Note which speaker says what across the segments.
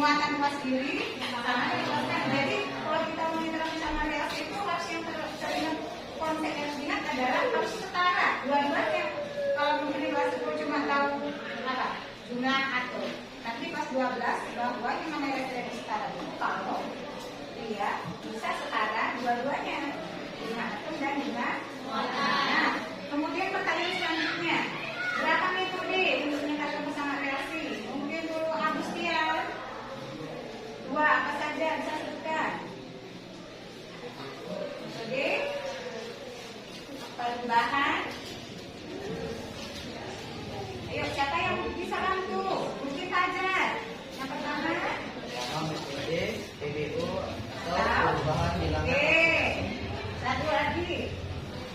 Speaker 1: muatan luas diri sama dengan luasnya. Jadi kalau kita mau interaksi sama reaksi itu harus yang teringat, konsep yang diingat adalah harus setara dua-duanya. Kalau mungkin di kelas 10 cuma tahu apa jumlah atau, tapi pas 12 bahwa yang namanya referensi setara itu kalau dia bisa setara dua-duanya, jumlah atom dan jumlah muatan. Nah, kemudian pertanyaan selanjutnya, berapa metode untuk meningkatkan kesamaan reaksi? Mungkin dulu Agustian. Dua, apa saja bisa sebutkan? Metode perubahan. Ayo, siapa yang bisa bantu? Mungkin Fajar. Yang pertama,
Speaker 2: metode PBO atau perubahan bilangan.
Speaker 1: Oke. Satu lagi.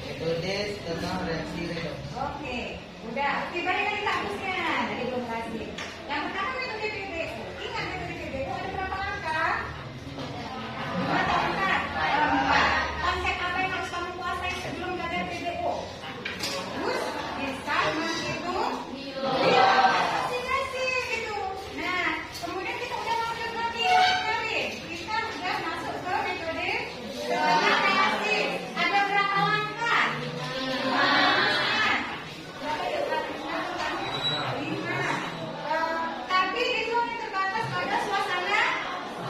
Speaker 2: Metode setengah reaksi redoks.
Speaker 1: Oke, udah. Oke, balik lagi kampusnya. Tadi belum kasih. Yang pertama metode PBO. Ingat metode PBO ada berapa langkah? 5 atau 4? 4. Konsep apa yang harus kamu kuasai sebelum belajar PBO? Terus bisa menghitung biologisi gitu. Nah, kemudian kita udah masuk lagi kemarin. Kita udah masuk ke metode reaksi. Ada berapa langkah? 5. Berapa ya? 5. Tapi itu hanya terbatas pada suasana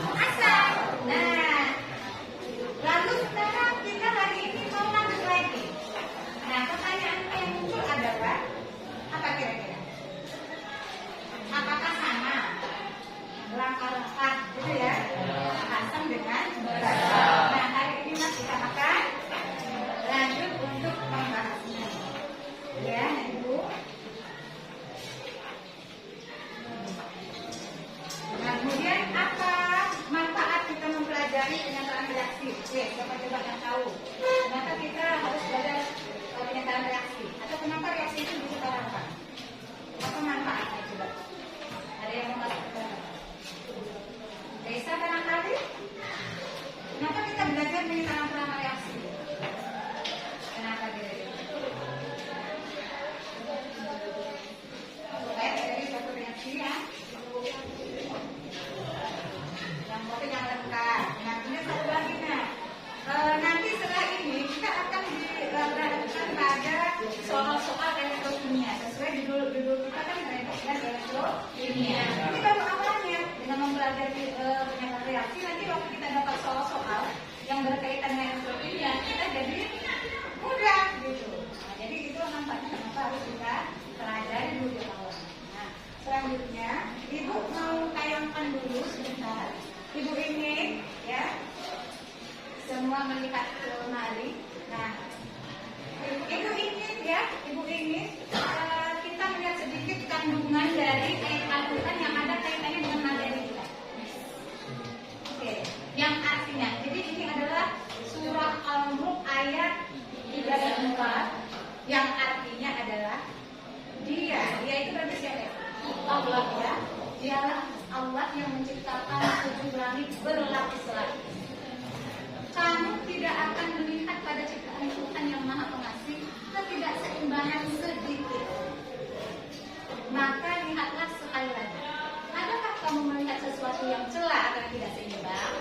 Speaker 1: asal. Nah, lalu sekarang kita hari ini mau lanjut lagi. Nah, pertanyaan yang muncul adalah apa kira-kira? Apakah sama langkah-langkah gitu ya? Asam dengan berat. Nah, hari ini mas kita akan lanjut untuk membahasnya. Ya, Ibu. Nah, kemudian apa manfaat kita mempelajari penyataan reaksi? Oke, siapa coba yang tahu? Kenapa kita harus belajar penyataan reaksi? Atau kenapa reaksi itu disetarkan? Apa manfaatnya coba? Ada yang mau kasih? Desa barangkali? Kenapa kita belajar penyataan reaksi? Kenapa kira-kira? Supaya terjadi suatu reaksi ya. Yang kopi yang lengkap. Nah, ini satu lagi nah. Nanti setelah ini kita akan diberhadapkan pada soal-soal elektrokimia sesuai judul kita kan elektrokimia. Ini baru awalnya dengan mempelajari penyataan reaksi. Nanti waktu kita dapat soal-soal yang berkaitan dengan elektrokimia kita jadi mudah gitu. Nah, jadi itu manfaatnya kenapa harus kita pelajari dulu di awal. Nah, selanjutnya Ibu mau tayangkan dulu sebentar. Ibu ingin ya semua melihat kemari. Nah, Ibu ingin ya, Ibu ingin kita melihat sedikit kandungan dari ayat Al-Quran yang ada kaitannya dengan materi kita. Oke, yang artinya, jadi ini adalah surah Al-Mulk ayat 34 yang artinya adalah dia itu berarti siapa? Allah ya. Dialah Allah yang menciptakan 7 langit berlapis-lapis. Kamu tidak akan melihat pada ciptaan Tuhan yang Maha Pengasih ketidakseimbangan sedikit. Maka lihatlah sekali lagi. Adakah kamu melihat sesuatu yang celah atau tidak seimbang?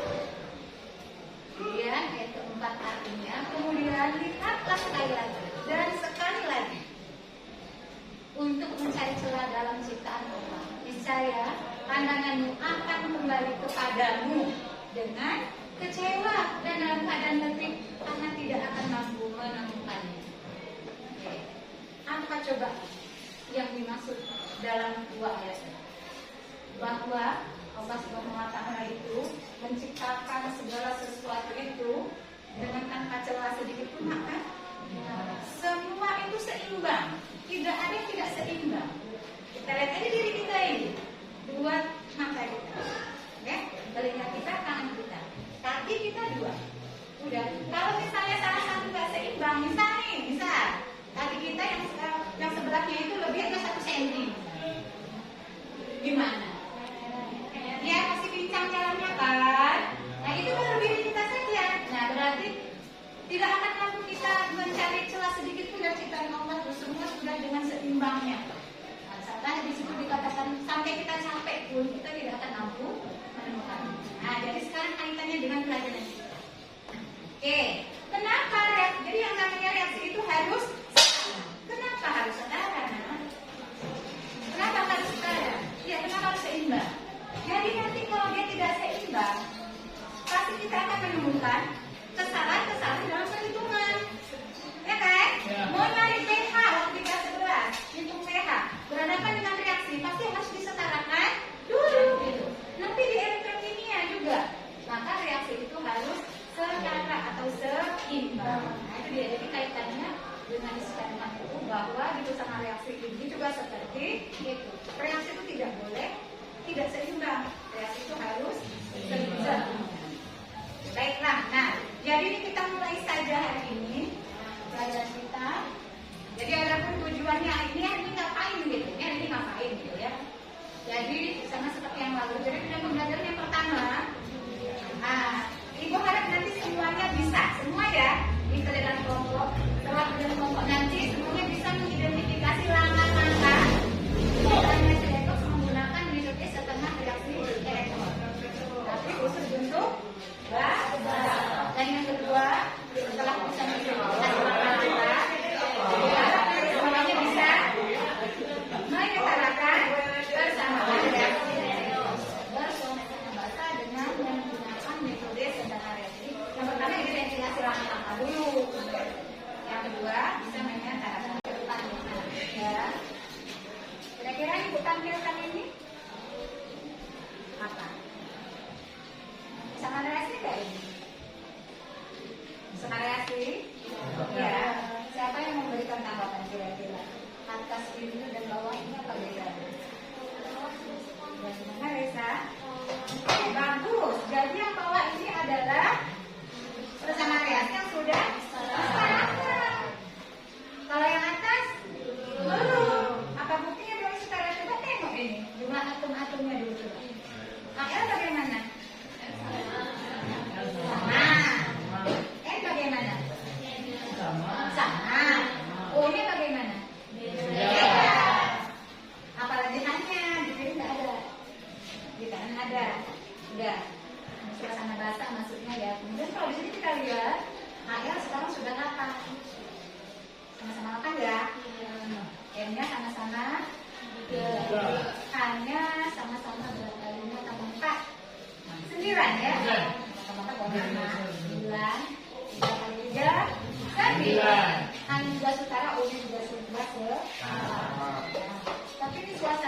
Speaker 1: Kemudian ayat keempat artinya, kemudian lihatlah sekali lagi dan sekali lagi untuk mencari celah dalam ciptaan Allah. Niscaya pandanganmu akan kembali kepadamu dengan kecewa dan dalam keadaan letih karena tidak akan mampu menemukannya. Oke. Apa coba yang dimaksud dalam dua ayat ini? Bahwa Allah Subhanahu wa Ta'ala itu menciptakan segala sesuatu itu dengan tanpa celah sedikit pun, maka semua itu seimbang. Tidak ada yang tidak seimbang. Kita lihat aja diri kita ini. Dua mata kita, ya, telinga kita, tangan kita, kaki kita dua. Udah. Kalau misalnya salah satu nggak seimbang, misal kaki kita yang sebelahnya itu lebih atau 1 cm, gimana? Ya masih pincang jalannya kan? Nah itu kan lebih lintas saja. Nah berarti tidak akan mampu kita mencari celah sedikit pun dari ciptaan Allah. Semua sudah dengan seimbangnya.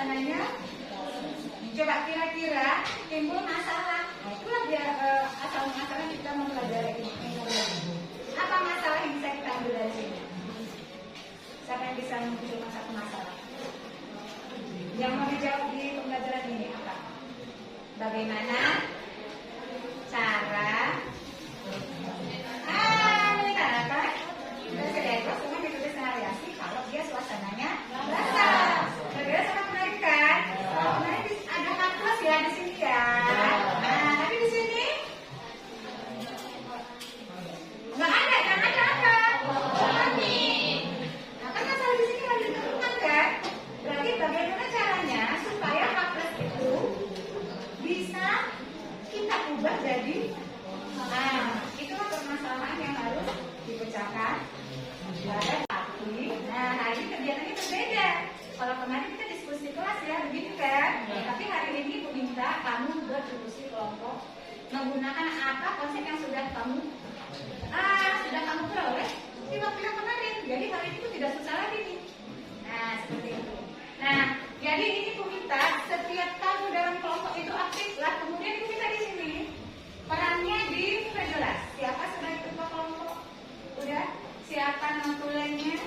Speaker 1: suasananya. Coba kira-kira timbul masalah. Nah, itulah dia asal masalah kita mempelajari ini. Apa masalah yang bisa kita ambil dari sini? Siapa yang bisa menunjukkan satu masalah? Yang mau dijawab di pembelajaran ini apa? Bagaimana cara meningkatkan kesadaran semua ditulis variasi kalau dia suasananya basah. Berbeda sama kemarin kan? Kemarin ada kampus ya di sini ya. Nah, tapi di sini nggak ada, kan ada apa? Nah, kan masalah di sini nggak ditentukan kan? Berarti bagaimana caranya supaya kampus itu bisa kita ubah jadi, nah, itulah permasalahan yang harus dipecahkan. Ada tapi, nah hari ini kegiatannya berbeda. Kalau kemarin kita diskusi kelas ya, begitu kan? Tapi hari ini Bu minta kamu berdiskusi kelompok menggunakan apa konsep yang sudah kamu peroleh di waktu yang kemarin. Jadi hari ini itu tidak susah lagi nih. Nah seperti itu. Nah jadi ini Bu minta setiap kamu dalam kelompok itu aktif lah. Kemudian Bu minta di sini perannya diperjelas. Siapa sebagai ketua kelompok? Udah? Siapa notulennya?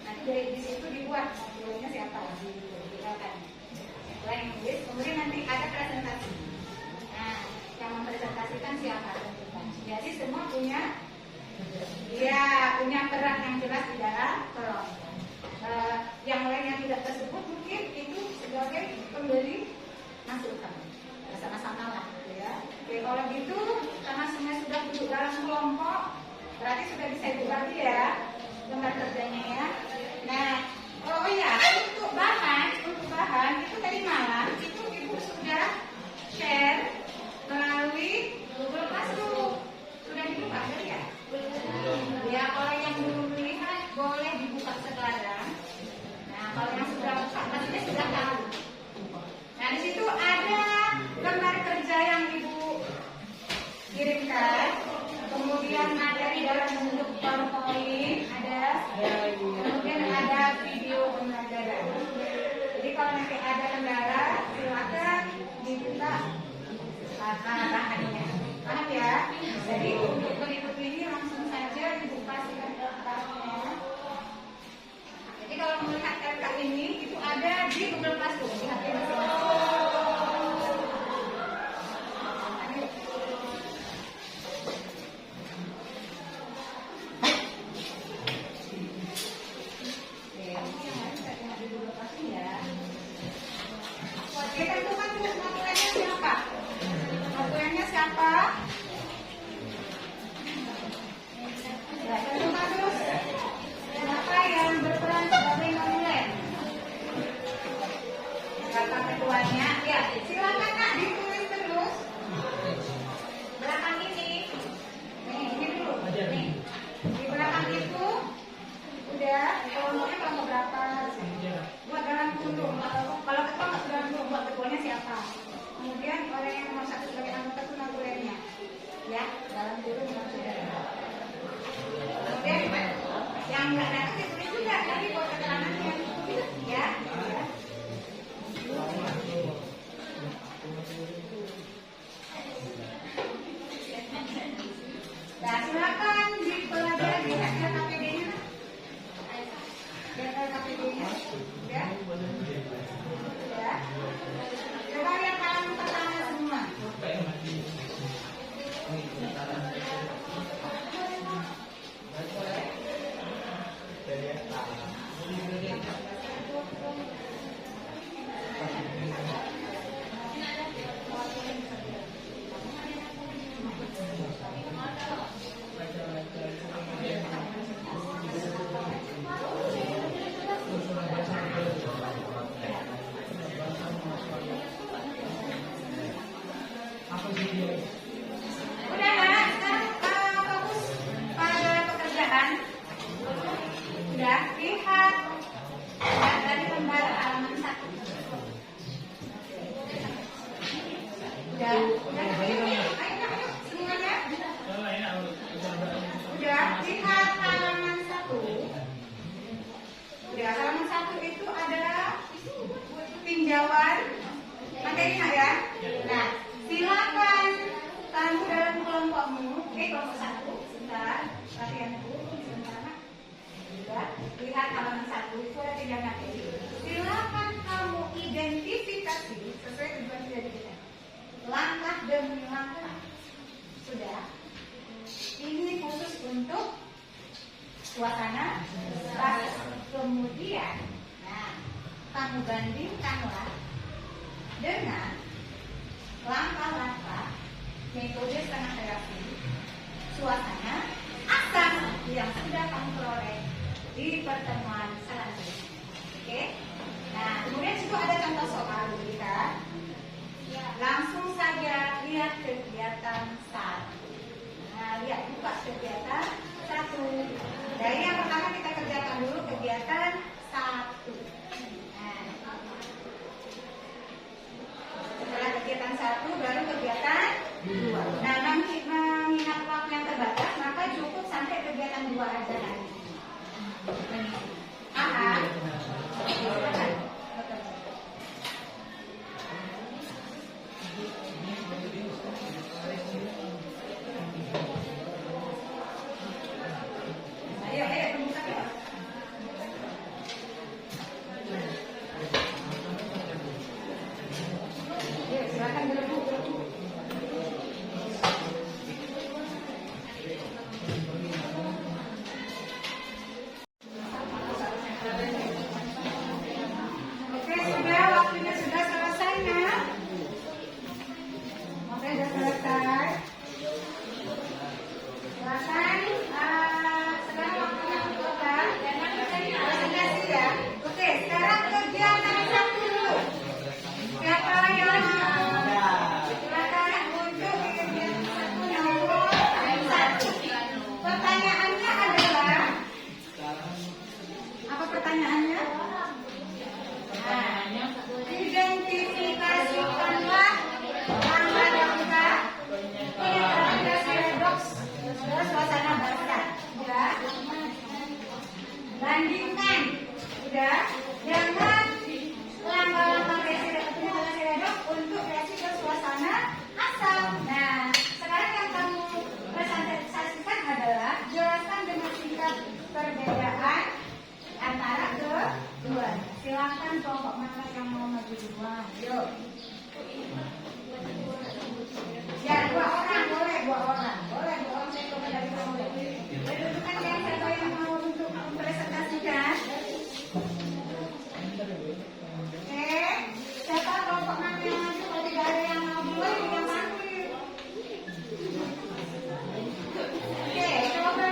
Speaker 1: Nanti dari di situ dibuat notulennya siapa? Dibuatkan. Yang tulis. Kemudian nanti ada presentasi. Nah, yang mempresentasikan siapa? Jadi semua punya peran yang jelas di dalam kelompok. Yang lain yang tidak tersebut mungkin itu sebagai pemberi masukan. Sama-sama lah, gitu ya. Oke, kalau gitu karena semua sudah duduk dalam kelompok, berarti sudah bisa ibu bagi ya lembar kerjanya ya. Nah, oh iya, untuk bahan itu tadi malam itu ibu sudah share melalui Google Classroom. Sudah dibuka ya? Ya, kalau yang belum melihat boleh dibuka sekarang. Nah, kalau yang sudah buka pastinya sudah tahu. Nah, di situ ada lembar kerja yang ibu kirimkan. Kemudian ada di dalam bentuk PowerPoint, kemudian ada video pembelajaran. Jadi kalau nanti ada kendala, silakan dibuka bahannya. Paham ya? Jadi untuk berikut ini langsung saja dibuka bahannya. Jadi kalau melihat RK ini itu ada di Google Classroom di HP masing-masing. Kita tentukan dulu notulennya siapa? Notulennya siapa? Ya, tentukan dulu siapa yang berperan sebagai notulen. Kata ketuanya, ya silakan Kak ditulis terus. Belakang ini, nih ini dulu, nih di belakang itu udah kelompoknya kelompok berapa? Buat dalam kurung. Kalau ketua nggak dalam kurung, buat ketuanya siapa? tinjauan. Pakai ingat ya. Nah, silakan kamu dalam kelompokmu, kelompok 1, sebentar, latihan dulu, sebentar. Ya, lihat halaman 1 itu ada 3 materi. Silakan kamu identifikasi sesuai tujuan dari kita. Langkah demi langkah. Sudah. Ini khusus untuk suasana bahas. Kemudian, nah, kamu bandingkanlah dengan langkah-langkah metode setengah reaksi suasana asam yang sudah kamu peroleh di pertemuan selanjutnya. Oke? Nah, kemudian situ ada contoh soal, lihat. Langsung saja lihat kegiatan 1. Nah, lihat buka kegiatan 1. Dari yang pertama kita kerjakan dulu kegiatan 1. Nah, setelah kegiatan 1 baru kegiatan 2. Nah, nanti mengingat waktu yang terbatas, maka cukup sampai kegiatan 2 aja hari ini. Silakan. Bandingkan, udah, jangan lama-lama reaksi redoks untuk reaksi ke suasana asam. Nah, sekarang yang kamu presentasikan adalah jelaskan dengan singkat perbedaan antara kedua. Silakan kelompok mana yang mau maju duluan. Yuk. Ya, 2 orang boleh, 2 orang. Boleh, 2 orang saya coba dari kamu. Tentukan yang siapa yang mau untuk mempresentasikan. Oke, siapa kelompok mana yang maju? Kalau tidak ada yang mau duluan, yang maju. Oke, coba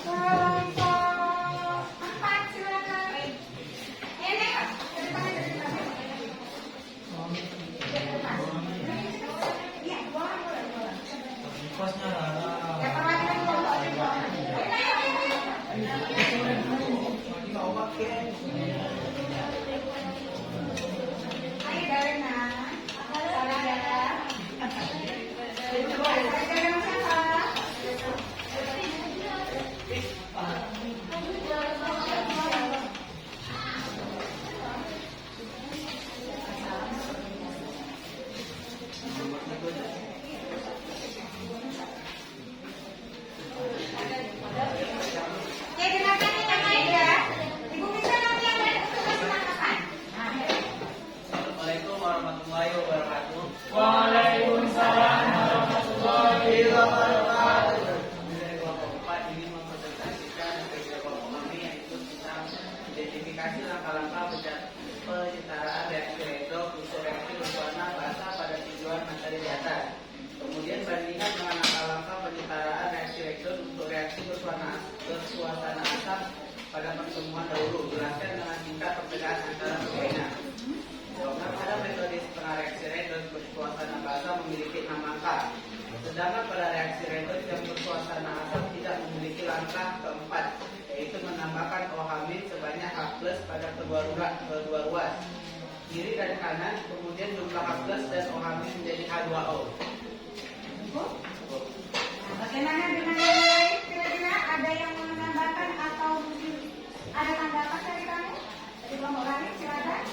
Speaker 1: kelompok 4 silakan. Ini, ke depan aja, ke depan. Iya, 2 orang boleh, 2 orang.
Speaker 2: Pasnya Rara.
Speaker 1: Ya, perwakilan kelompok 2 orang. Ayo Darena, saudara. Saudara siapa? Oke, dengarkan yang lain ya. Ibu bisa nanti yang lain untuk kasih tanggapan. Nah,
Speaker 2: Assalamualaikum warahmatullahi wabarakatuh.
Speaker 3: Waalaikumsalam warahmatullahi wabarakatuh.
Speaker 2: Dari kelompok 4 ini mempresentasikan kerja kelompok kami yaitu tentang identifikasi langkah-langkah penyetaraan reaksi redoks untuk reaksi berwarna basa pada tujuan materi di atas. Kemudian bandingkan dengan langkah-langkah penyetaraan reaksi redoks untuk reaksi bersuasana asam pada pertemuan dahulu. Jelaskan dengan tingkat perbedaan antara keduanya. Pada metode setengah reaksi redoks bersuasana basa memiliki 6 langkah. Sedangkan pada reaksi redoks yang bersuasana asam tidak memiliki langkah keempat, yaitu menambahkan OH- sebanyak H+ pada kedua ruas kiri dan kanan, kemudian jumlah H+ dan OH- menjadi H2O.
Speaker 1: bagaimana dengan yang lain? Kira-kira ada yang mau menambahkan atau ada tanggapan dari kamu? Dari kelompok kami, silakan.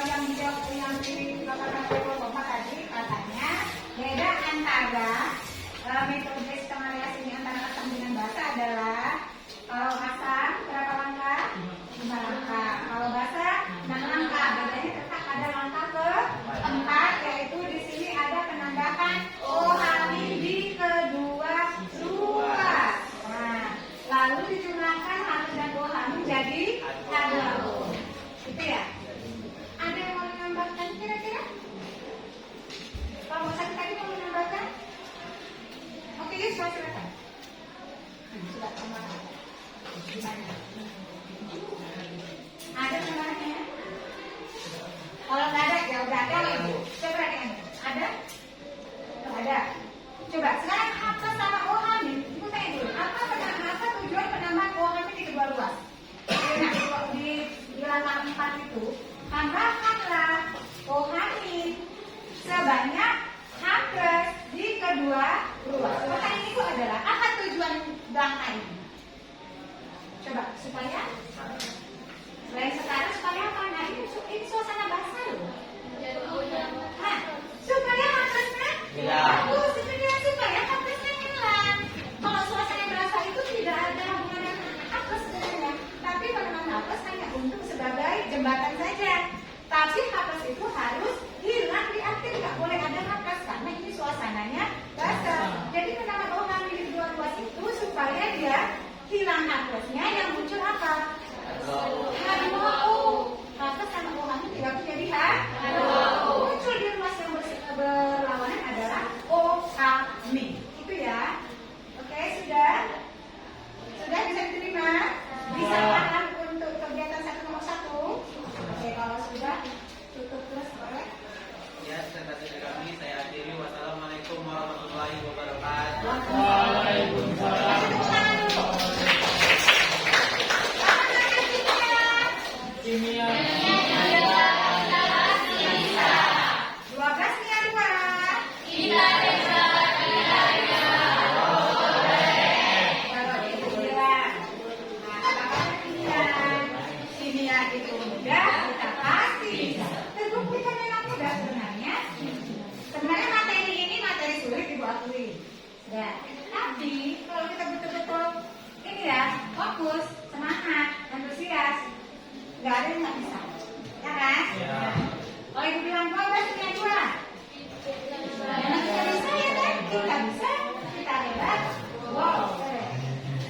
Speaker 1: yang dikatakan oleh Bapak tadi katanya beda antara metode setengah reaksi ini antara asam dengan basa adalah kalau asam berapa langkah? 5 langkah. Kalau basa 6 langkah. Bedanya tetap ada langkah keempat, yaitu di sini ada penambahan OH di kedua ruas. Nah, lalu dijumlahkan H dan OH menjadi H2O. Itu ya. Ada yang mau menambahkan kira-kira? Kalau mau satu tadi mau menambahkan? Oke, yuk silakan. Sudah tambahkan. Gimana? Ada tambahannya? Kalau nggak ada, ya udah ada Ibu. Coba yang ada? Tuh, ada. Coba sekarang apa sama OH nih? Ibu tanya dulu. Apa tujuan penambahan OH di kedua ruas? Nah, di langkah 4 itu tambahkanlah OH sebanyak H+ di kedua ruas. Pertanyaan itu adalah apa tujuan langkah ini? Coba supaya selain sekarang supaya apa? Nah ini suasana basah loh. Nah, supaya H+-nya bagus. Supaya H+-nya hilang. Kalau suasana basah itu tidak ada hubungan dengan H+ sebenarnya. Tapi penambahan H+ hanya untuk sebagai jembatan saja. Tapi H+ itu harus hilang di akhir, nggak boleh ada H+ karena ini suasananya basah. Jadi penambahan OH di kedua ruas itu supaya dia hilang H+-nya, yang muncul apa? H2O. H+ sama OH tidak menjadi H2O. Muncul di ruas yang berlawanan adalah OH-. Itu ya. Oke, sudah? Sudah bisa diterima? Bisa paham untuk kegiatan 1.1? Oke, kalau sudah tutup terus boleh.
Speaker 2: Ya, presentasi dari kami saya akhiri. Wassalamualaikum warahmatullahi wabarakatuh.
Speaker 3: Waalaikumsalam. Kimia.
Speaker 1: 12 nya 2. Kalau itu bilang, nah, apakah kimia itu mudah? Kita pasti bisa. Terbukti kan memang mudah sebenarnya. Sebenarnya materi ini materi sulit Ibu akui. Ya. Tapi kalau kita betul-betul ini ya fokus, semangat, antusias, nggak ada yang nggak bisa, ya kan?
Speaker 3: Ya.
Speaker 1: Kalau Ibu bilang 12 punya 2, memang kita bisa ya kan? Kita bisa, kita hebat. Wow.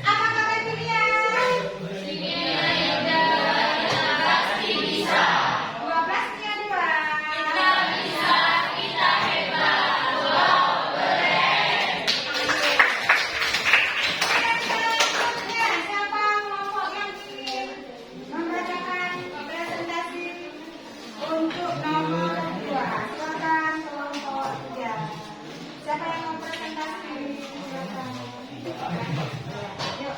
Speaker 1: Apakah Ibu lihat? 12 punya 2. Siapa kelompok yang ingin membacakan presentasi untuk nomor 2? Silakan kelompok 3. Siapa yang mau presentasi? Silakan. Yuk.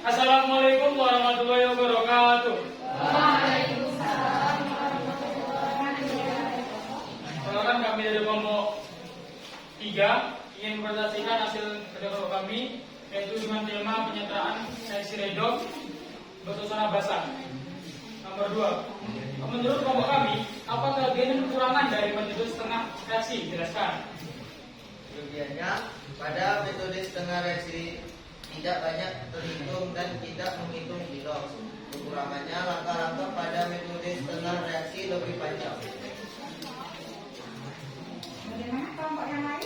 Speaker 3: Assalamualaikum warahmatullahi wabarakatuh.
Speaker 1: Waalaikumsalam warahmatullahi wabarakatuh.
Speaker 3: Perkenalkan kami dari kelompok 3 ingin mempresentasikan hasil kerja kelompok kami, yaitu dengan tema penyetaraan seksi redok bersuasana basah. Nomor 2. Menurut kelompok kami, apa kelebihan dan kekurangan dari metode setengah reaksi? Jelaskan.
Speaker 4: Kelebihannya, pada metode setengah reaksi tidak banyak terhitung dan tidak menghitung kilo. Kekurangannya, langkah-langkah pada metode setengah reaksi lebih panjang.
Speaker 1: Bagaimana kelompok yang lain?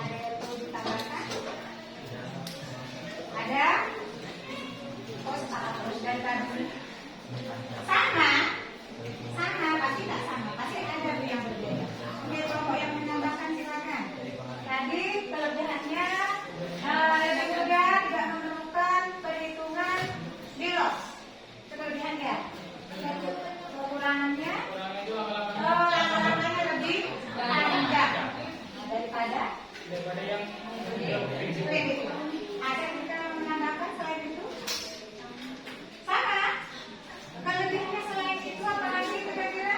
Speaker 1: Ada yang perlu ditambahkan? Ada? Oh, salah terus dari tadi. Sama? Sama, pasti tak sama. Pasti ada yang berbeda. Oke, kelompok yang menambahkan silakan. Tadi kelebihannya lebih mudah, tidak memerlukan perhitungan bilos. Itu kelebihannya. Kekurangannya?
Speaker 3: Kekurangan itu langkah-langkah
Speaker 1: Langkah-langkahnya lebih panjang daripada
Speaker 3: yang
Speaker 1: itu. Ada yang bisa menambahkan selain itu? Sama. Kelebihannya selain itu apa lagi kira-kira?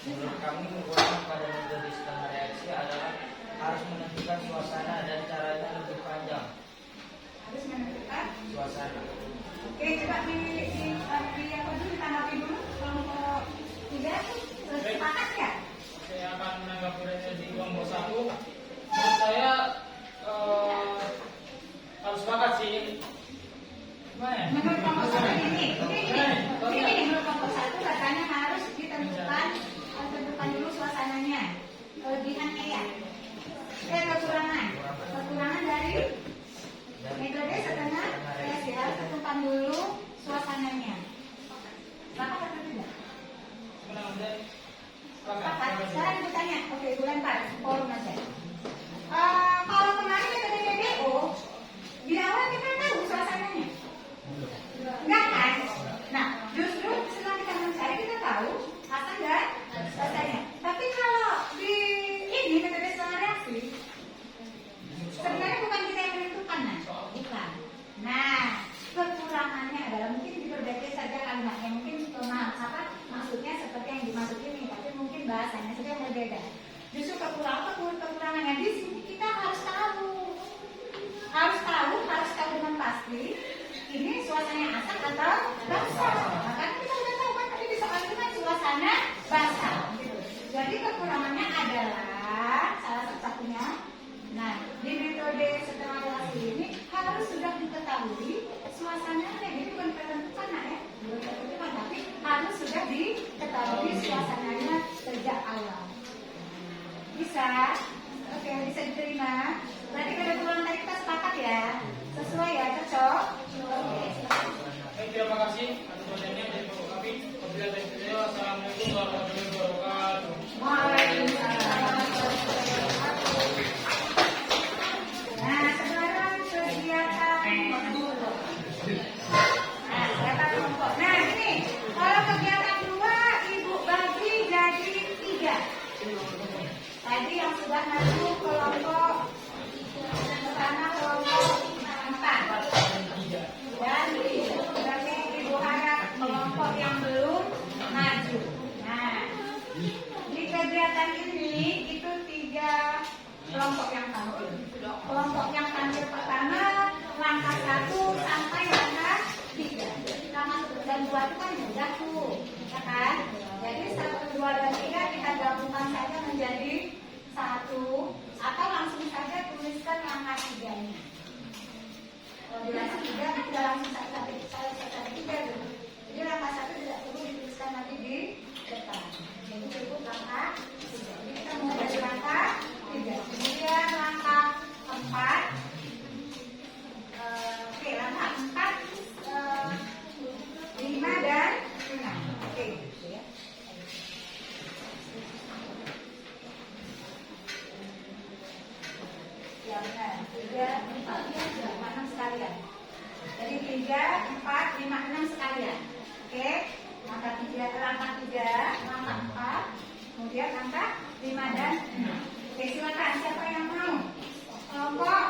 Speaker 5: Menurut kami kekurangan pada metode setengah reaksi adalah harus menentukan suasana dan caranya lebih panjang.
Speaker 1: Harus menentukan
Speaker 5: Suasana.
Speaker 1: Oke, coba di apa dulu, ditanggapi dulu kelompok 3 sepakat ya?
Speaker 3: Saya akan menanggapi resensi kelompok 1. Menurut saya harus sepakat sih. Gimana ya?
Speaker 1: Menurut kelompok 1 ini menurut kelompok 1 katanya harus ditentukan dulu suasananya, kelebihannya ya. Kekurangan dari metode setengah reaksi harus tentukan dulu suasananya. Sepakat atau tidak? Sepakat. Sekarang ibu tanya, oke ibu lempar forum aja. Kalau kemarin metode PBO, di awal kita tahu suasananya, enggak kan? Nah, justru setelah kita mencari kita tahu asal dan suasananya. Tapi kalau di ini metode setengah reaksi, sebenarnya bukan kita yang menentukan, bukan. Nah, kekurangannya adalah mungkin diperbaiki saja kalimatnya, mungkin maksudnya seperti yang dimaksud ini, tapi mungkin bahasanya saja yang berbeda. Justru kekurangannya di sini kita harus tahu dengan pasti ini suasananya asam atau basah. Maka kita sudah tahu kan tadi di soal itu kan suasana basah. Gitu. Jadi kekurangannya adalah salah satunya. Nah, di metode setengah reaksi ini harus sudah diketahui suasananya. Jadi bukan ketentukan ya, bukan ketentukan, tapi harus sudah diketahui suasananya sejak awal. Bisa? Oke, bisa diterima. Berarti pada bulan tadi kita sepakat ya, sesuai ya, cocok. Oke.
Speaker 3: Baik, terima kasih atas pertanyaannya dari kelompok kami. Wabillahi taufiq wal hidayah. Assalamualaikum warahmatullahi wabarakatuh.
Speaker 1: Waalaikumsalam. Nah, sekarang kegiatan dulu. Nah, kegiatan kelompok. Nah, ini kalau kegiatan 2 ibu bagi jadi 3. Tadi yang sudah masuk kelompok pertama kelompok 4 dan berarti ibu harap kelompok yang belum maju. Nah, di kegiatan ini itu 3 kelompok yang tampil. Kelompok yang tampil pertama langkah 1 sampai langkah 3. Langkah 1 dan 2 itu kan mudah tuh, ya kan? Jadi 1, 2 dan 3 kita gabungkan saja menjadi 1 atau langsung saja tuliskan langkah 3-nya. Kalau di langkah 3 kita langsung saja 3 dulu. Jadi langkah 1 tidak perlu dituliskan nanti di depan. Jadi cukup langkah 3. Jadi kita mulai dari langkah 3. Kemudian langkah 4. Oke, langkah 4, 5 dan 6. Oke, gitu ya. Ya benar, 3, 4, 5, 6 sekalian. Jadi 3, 4, 5, 6 sekalian. Oke, langkah 3, langkah 4, kemudian langkah 5 dan 6. Oke, silakan siapa yang mau? Kelompok